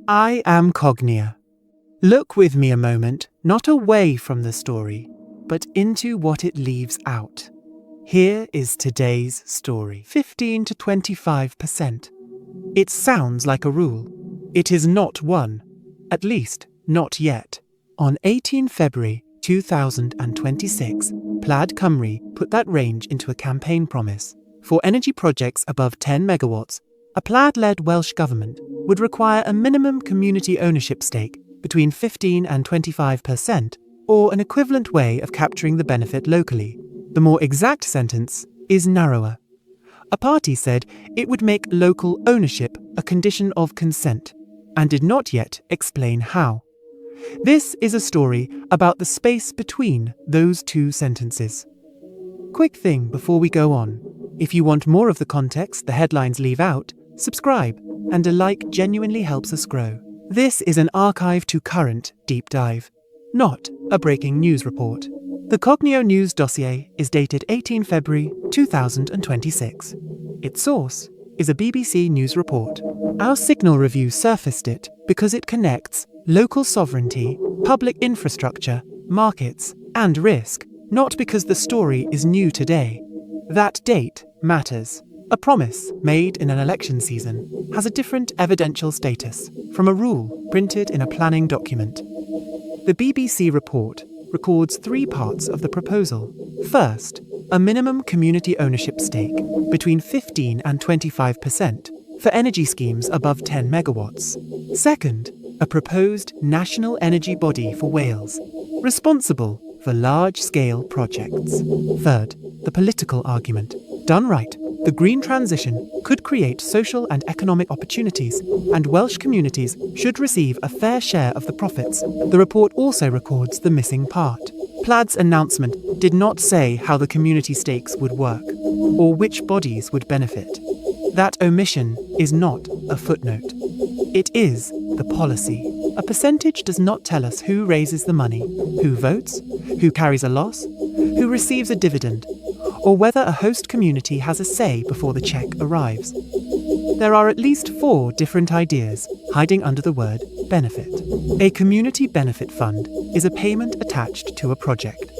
I am Cognia. Look with me a moment, not away from the story, but into what it leaves out. Here is today's story. 15 to 25%. It sounds like a rule. It is not one. At least, not yet. On 18 February 2026, Plaid Cymru put that range into a campaign promise. For energy projects above 10 megawatts, a Plaid-led Welsh government would require a minimum community ownership stake between 15 and 25%, or an equivalent way of capturing the benefit locally. The more exact sentence is narrower. A party said it would make local ownership a condition of consent, and did not yet explain how. This is a story about the space between those two sentences. Quick thing before we go on. If you want more of the context the headlines leave out, subscribe, and a like genuinely helps us grow. This is an archive to current deep dive, not a breaking news report. The Cognio News dossier is dated 18 February 2026. Its source is a BBC News report. Our Signal review surfaced it because it connects local sovereignty, public infrastructure, markets, and risk, not because the story is new today. That date matters. A promise made in an election season has a different evidential status from a rule printed in a planning document. The BBC report records three parts of the proposal. First, a minimum community ownership stake between 15 and 25% for energy schemes above 10 megawatts. Second, a proposed national energy body for Wales, responsible for large-scale projects. Third, the political argument. Done right, the green transition could create social and economic opportunities, and Welsh communities should receive a fair share of the profits. The report also records the missing part. Plaid's announcement did not say how the community stakes would work, or which bodies would benefit. That omission is not a footnote. It is the policy. A percentage does not tell us who raises the money, who votes, who carries a loss, who receives a dividend, or whether a host community has a say before the check arrives. There are at least 4 different ideas hiding under the word benefit. A community benefit fund is a payment attached to a project.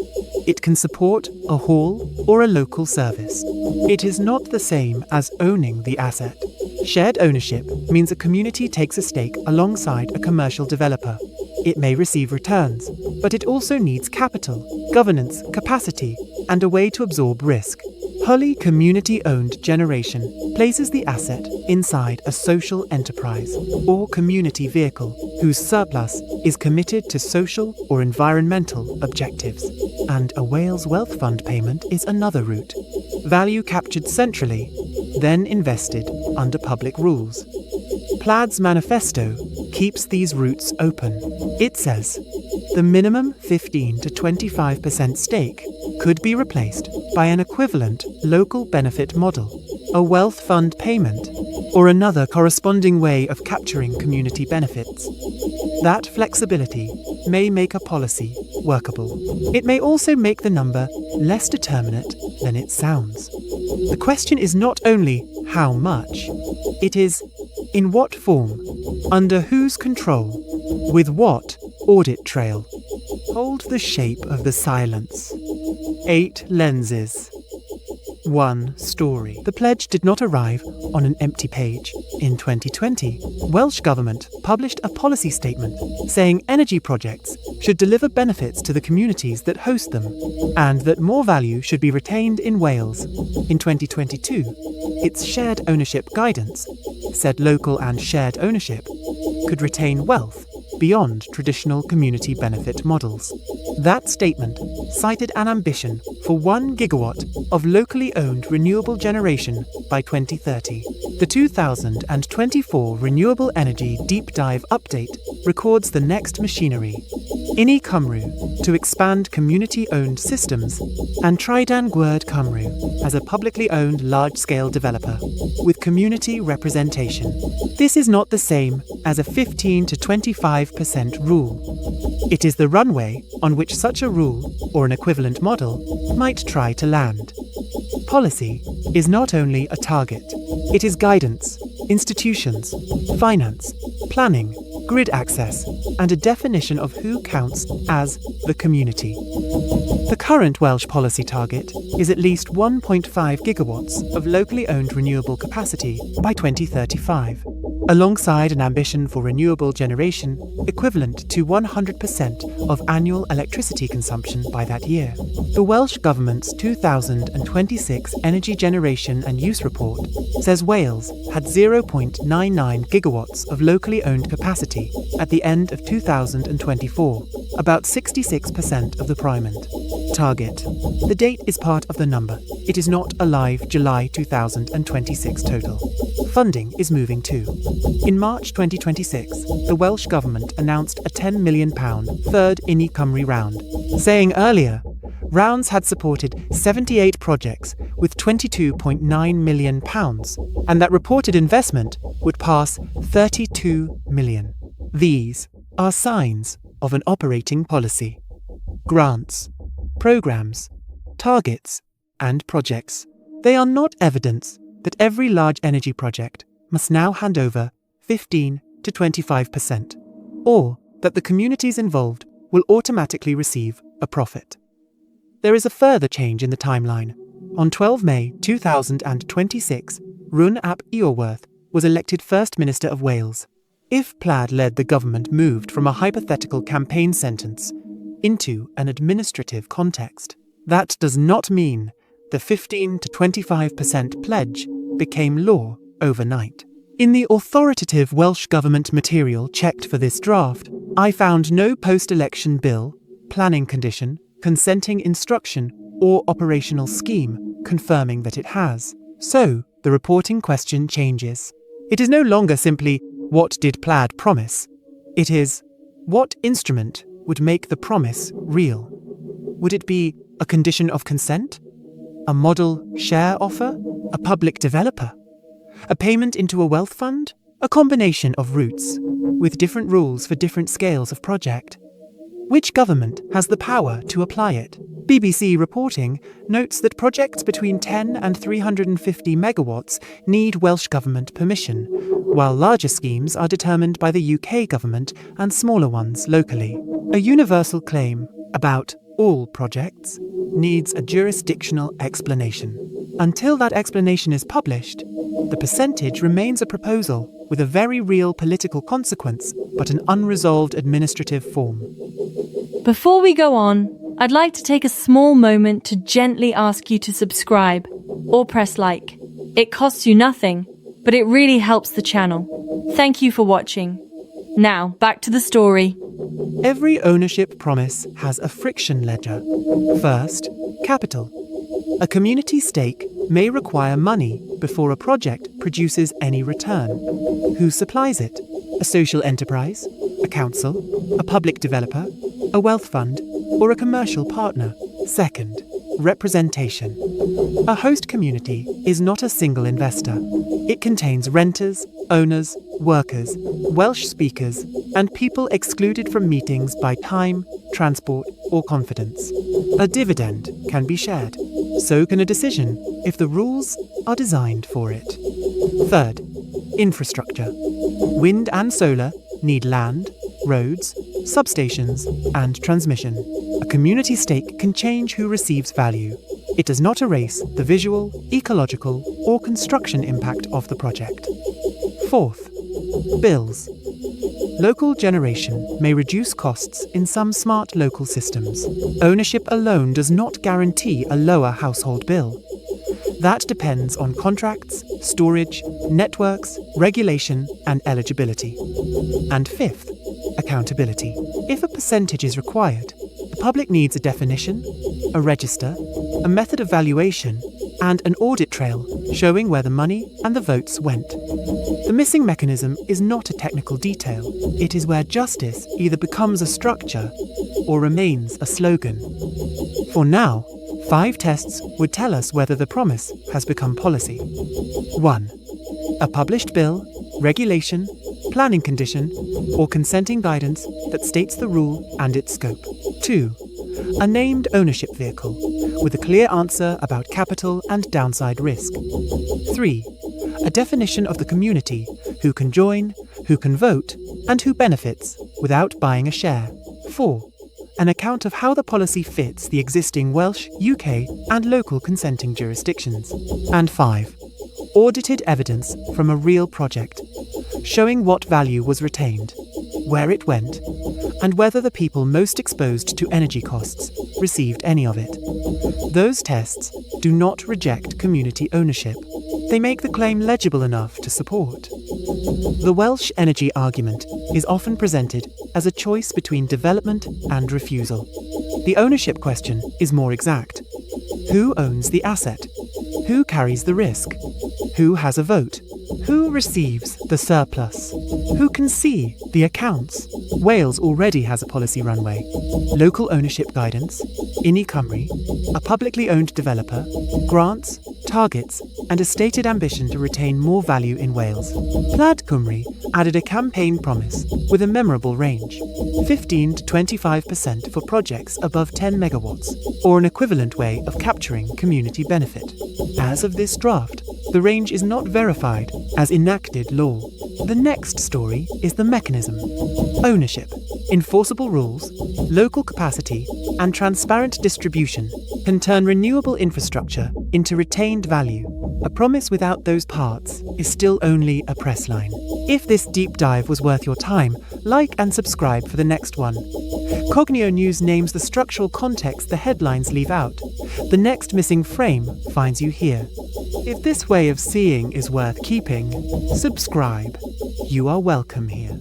It can support a hall or a local service. It is not the same as owning the asset. Shared ownership means a community takes a stake alongside a commercial developer. It may receive returns, but it also needs capital, governance, capacity, and a way to absorb risk. Wholly community-owned generation places the asset inside a social enterprise or community vehicle whose surplus is committed to social or environmental objectives. And a Wales Wealth Fund payment is another route. Value captured centrally, then invested under public rules. Plaid's manifesto keeps these routes open. It says the minimum 15 to 25% stake could be replaced by an equivalent local benefit model, a wealth fund payment, or another corresponding way of capturing community benefits. That flexibility may make a policy workable. It may also make the number less determinate than it sounds. The question is not only how much, it is in what form, under whose control, with what audit trail. Hold the shape of the silence. 8 lenses. 1 story. The pledge did not arrive on an empty page. In 2020, Welsh Government published a policy statement saying energy projects should deliver benefits to the communities that host them, and that more value should be retained in Wales. In 2022, its shared ownership guidance said local and shared ownership could retain wealth beyond traditional community benefit models. That statement cited an ambition for 1 gigawatt of locally owned renewable generation by 2030. The 2024 Renewable Energy Deep Dive Update records the next machinery, Inni Cymru, to expand community-owned systems, and Trydan Gwyrdd Cymru as a publicly owned large-scale developer with community representation. This is not the same as a 15 to 25% rule. It is the runway on which such a rule, or an equivalent model, might try to land. Policy is not only a target, it is guidance, institutions, finance, planning, grid access, and a definition of who counts as the community. The current Welsh policy target is at least 1.5 gigawatts of locally owned renewable capacity by 2035, alongside an ambition for renewable generation equivalent to 100% of annual electricity consumption by that year. The Welsh Government's 2026 Energy Generation and Use Report says Wales had 0.99 gigawatts of locally owned capacity at the end of 2024, about 66% of the primary target. The date is part of the number. It is not a live July 2026 total. Funding is moving too. In March 2026, the Welsh Government announced a £10 million third Inni Cymru round, saying earlier, rounds had supported 78 projects with £22.9 million, and that reported investment would pass £32 million. These are signs of an operating policy. Grants, programs, targets, and projects. They are not evidence that every large energy project must now hand over 15 to 25%, or that the communities involved will automatically receive a profit. There is a further change in the timeline. On 12 May 2026, Rhun ap Iorwerth was elected First Minister of Wales. If Plaid-led the government moved from a hypothetical campaign sentence into an administrative context, that does not mean the 15 to 25% pledge became law overnight. In the authoritative Welsh Government material checked for this draft, I found no post-election bill, planning condition, consenting instruction, or operational scheme confirming that it has. So, the reporting question changes. It is no longer simply, what did Plaid promise? It is, what instrument would make the promise real? Would it be a condition of consent? A model share offer? A public developer? A payment into a wealth fund? A combination of routes, with different rules for different scales of project. Which government has the power to apply it? BBC reporting notes that projects between 10 and 350 megawatts need Welsh Government permission, while larger schemes are determined by the UK government and smaller ones locally. A universal claim about all projects needs a jurisdictional explanation. Until that explanation is published, the percentage remains a proposal with a very real political consequence, but an unresolved administrative form. Before we go on, I'd like to take a small moment to gently ask you to subscribe or press like. It costs you nothing, but it really helps the channel. Thank you for watching. Now, back to the story. Every ownership promise has a friction ledger. First, capital. A community stake may require money before a project produces any return. Who supplies it? A social enterprise, a council, a public developer, a wealth fund, or a commercial partner. Second, representation. A host community is not a single investor. It contains renters, owners, workers, Welsh speakers, and people excluded from meetings by time, transport, or confidence. A dividend can be shared. So can a decision if the rules are designed for it. Third, infrastructure. Wind and solar need land, roads, substations, and transmission. A community stake can change who receives value. It does not erase the visual, ecological, or construction impact of the project. Fourth, bills. Local generation may reduce costs in some smart local systems. Ownership alone does not guarantee a lower household bill. That depends on contracts, storage, networks, regulation, and eligibility. And fifth, accountability. If a percentage is required, the public needs a definition, a register, a method of valuation, and an audit trail showing where the money and the votes went. The missing mechanism is not a technical detail. It is where justice either becomes a structure or remains a slogan. For now, 5 tests would tell us whether the promise has become policy. 1. A published bill, regulation, planning condition, or consenting guidance that states the rule and its scope. 2. A named ownership vehicle, with a clear answer about capital and downside risk. 3. A definition of the community, who can join, who can vote, and who benefits without buying a share. 4. An account of how the policy fits the existing Welsh, UK, and local consenting jurisdictions. And 5. Audited evidence from a real project, showing what value was retained, where it went, and whether the people most exposed to energy costs received any of it. Those tests do not reject community ownership. They make the claim legible enough to support. The Welsh energy argument is often presented as a choice between development and refusal. The ownership question is more exact. Who owns the asset? Who carries the risk? Who has a vote? Who receives the surplus? Who can see the accounts? Wales already has a policy runway, local ownership guidance, Inni Cymru, a publicly owned developer, grants, targets, and a stated ambition to retain more value in Wales. Plaid Cymru added a campaign promise with a memorable range, 15 to 25% for projects above 10 megawatts, or an equivalent way of capturing community benefit. As of this draft, the range is not verified as enacted law. The next story is the mechanism. Ownership, enforceable rules, local capacity, and transparent distribution can turn renewable infrastructure into retained value. A promise without those parts is still only a press line. If this deep dive was worth your time, like and subscribe for the next one. Cognio News names the structural context the headlines leave out. The next missing frame finds you here. If this way of seeing is worth keeping, subscribe. You are welcome here.